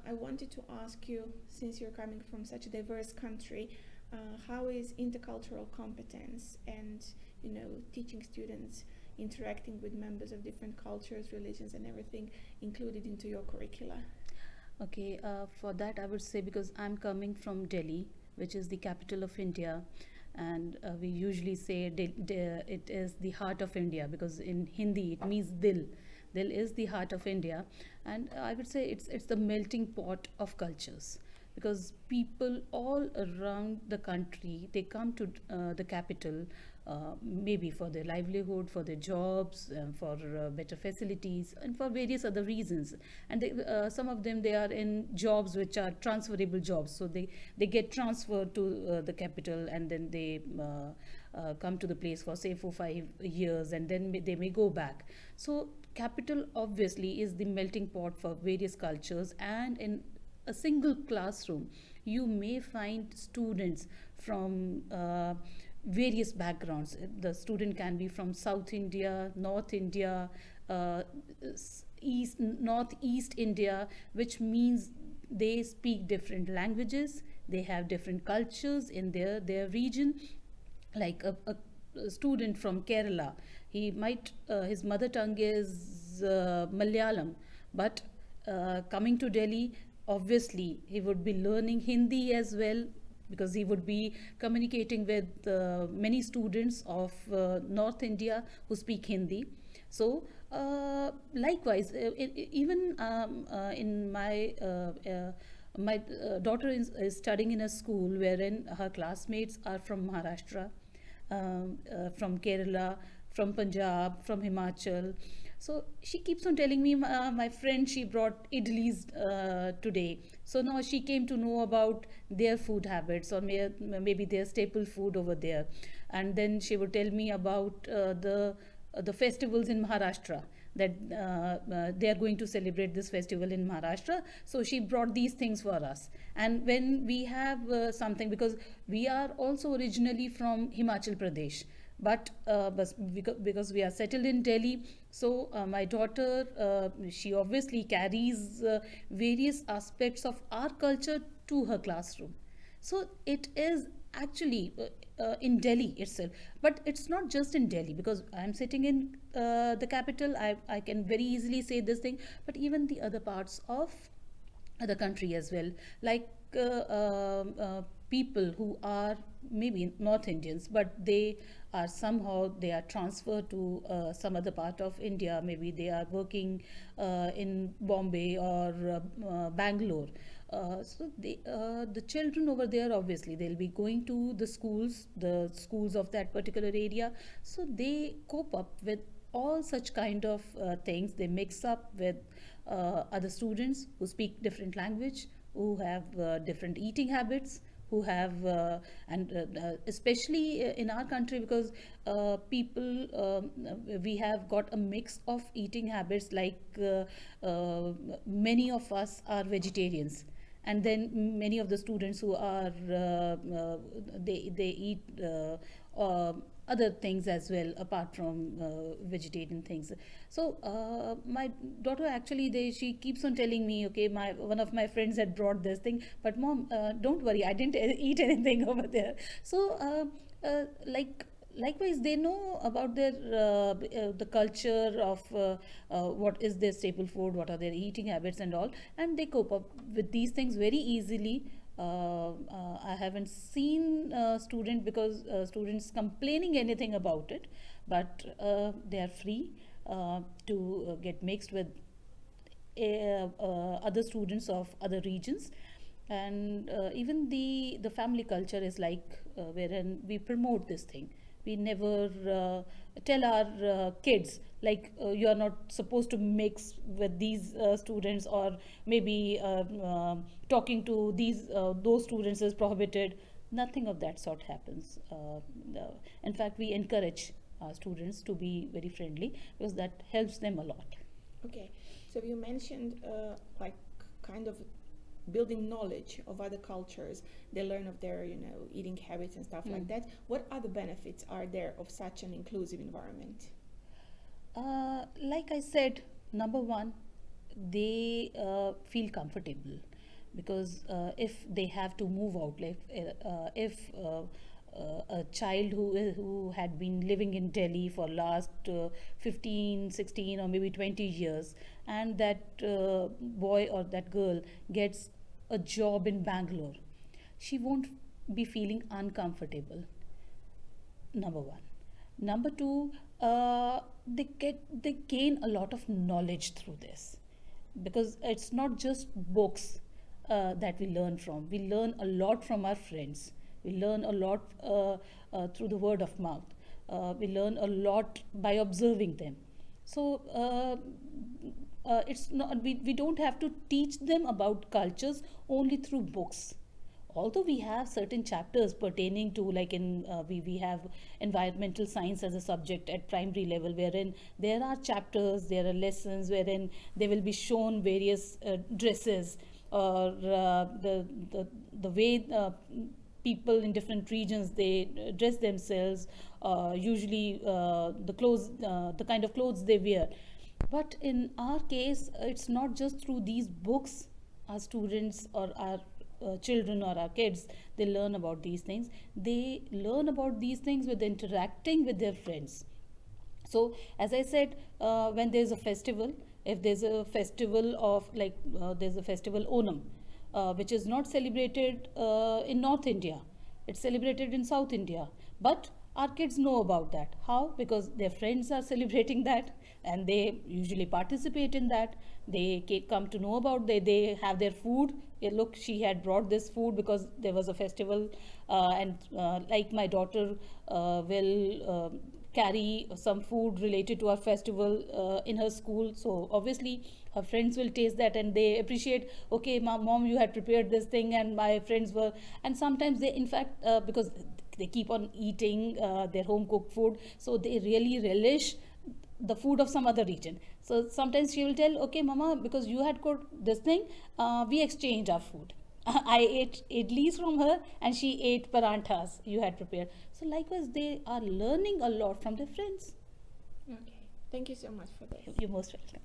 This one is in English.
I wanted to ask you, since you're coming from such a diverse country, how is intercultural competence and teaching students interacting with members of different cultures, religions, and everything included into your curricula? Okay, for that I would say, because I'm coming from Delhi, which is the capital of India, and we usually say it is the heart of India, because in Hindi it means dil. Dil is the heart of India, and I would say it's the melting pot of cultures, because people all around the country, they come to the capital, maybe for their livelihood, for their jobs, for better facilities, and for various other reasons. And some of them, they are in jobs which are transferable jobs, so they get transferred to the capital, and then they come to the place for say 4 5 years, and then they may go back. So capital obviously is the melting pot for various cultures, and in a single classroom you may find students from various backgrounds. The student can be from South India, North India, uh, East, Northeast India, which means they speak different languages, they have different cultures in their region. Like a student from Kerala, he might his mother tongue is Malayalam, but coming to Delhi, obviously he would be learning Hindi as well, because he would be communicating with many students of North India who speak Hindi. So, likewise, even in my daughter is studying in a school wherein her classmates are from Maharashtra, from Kerala, from Punjab, from Himachal. So she keeps on telling me, my friend, she brought idlis today. So now she came to know about their food habits, or maybe their staple food over there. And then she would tell me about the festivals in Maharashtra, that they are going to celebrate this festival in Maharashtra. So she brought these things for us. And when we have something, because we are also originally from Himachal Pradesh, but because we are settled in Delhi, so my daughter, she obviously carries various aspects of our culture to her classroom. So it is actually in Delhi itself, but it's not just in Delhi, because I'm sitting in the capital. I can very easily say this thing, but even the other parts of the country as well, like people who are maybe North Indians, but they are transferred to some other part of India. Maybe they are working in Bombay or Bangalore. The children over there, obviously they'll be going to the schools of that particular area. So they cope up with all such kind of things. They mix up with other students who speak different language, who have different eating habits, who have and especially in our country, because people we have got a mix of eating habits, like many of us are vegetarians, and then many of the students who are they eat other things as well, apart from vegetarian things. So my daughter, actually, she keeps on telling me, okay, my one of my friends had brought this thing, but mom, don't worry, I didn't eat anything over there. So like likewise, they know about the culture of what is their staple food, what are their eating habits and all, and they cope up with these things very easily. I haven't seen students complaining anything about it, but they are free to get mixed with other students of other regions. And even the family culture is like, wherein we promote this thing. We never tell our kids, like, you are not supposed to mix with these students, or maybe talking to those students is prohibited. Nothing of that sort happens. In fact, we encourage our students to be very friendly, because that helps them a lot. Okay, so you mentioned like kind of building knowledge of other cultures. They learn of their eating habits and stuff like that. What other benefits are there of such an inclusive environment? Like I said, number one, they feel comfortable, because if they have to move out, like if a child who had been living in Delhi for last 15, 16 or maybe 20 years, and that boy or that girl gets a job in Bangalore, she won't be feeling uncomfortable. Number one. Number two, they gain a lot of knowledge through this, because it's not just books that we learn from. We learn a lot from our friends. We learn a lot through the word of mouth. We learn a lot by observing them. So it's not, we don't have to teach them about cultures only through books. Although we have certain chapters pertaining to, like in we have environmental science as a subject at primary level, wherein there are chapters, there are lessons wherein they will be shown various dresses, or the way people in different regions they dress themselves, usually the clothes, the kind of clothes they wear. But in our case, it's not just through these books our students or our children or our kids, they learn about these things. They learn about these things with interacting with their friends. So as I said, when there's a festival, if there's a festival of, like there's a festival Onam, which is not celebrated in North India, it's celebrated in South India, but our kids know about that. How? Because their friends are celebrating that, and they usually participate in that. They come to know about, they have their food. Yeah, look, she had brought this food because there was a festival, and like my daughter will carry some food related to our festival in her school. So obviously her friends will taste that and they appreciate, okay, mom, you had prepared this thing and my friends were, and sometimes they in fact, because they keep on eating their home cooked food, so they really relish the food of some other region. So sometimes she will tell, okay mama, because you had cooked this thing, we exchanged our food. I ate idlis from her and she ate paranthas you had prepared. So likewise, they are learning a lot from their friends. Okay, thank you so much for this. You're most welcome.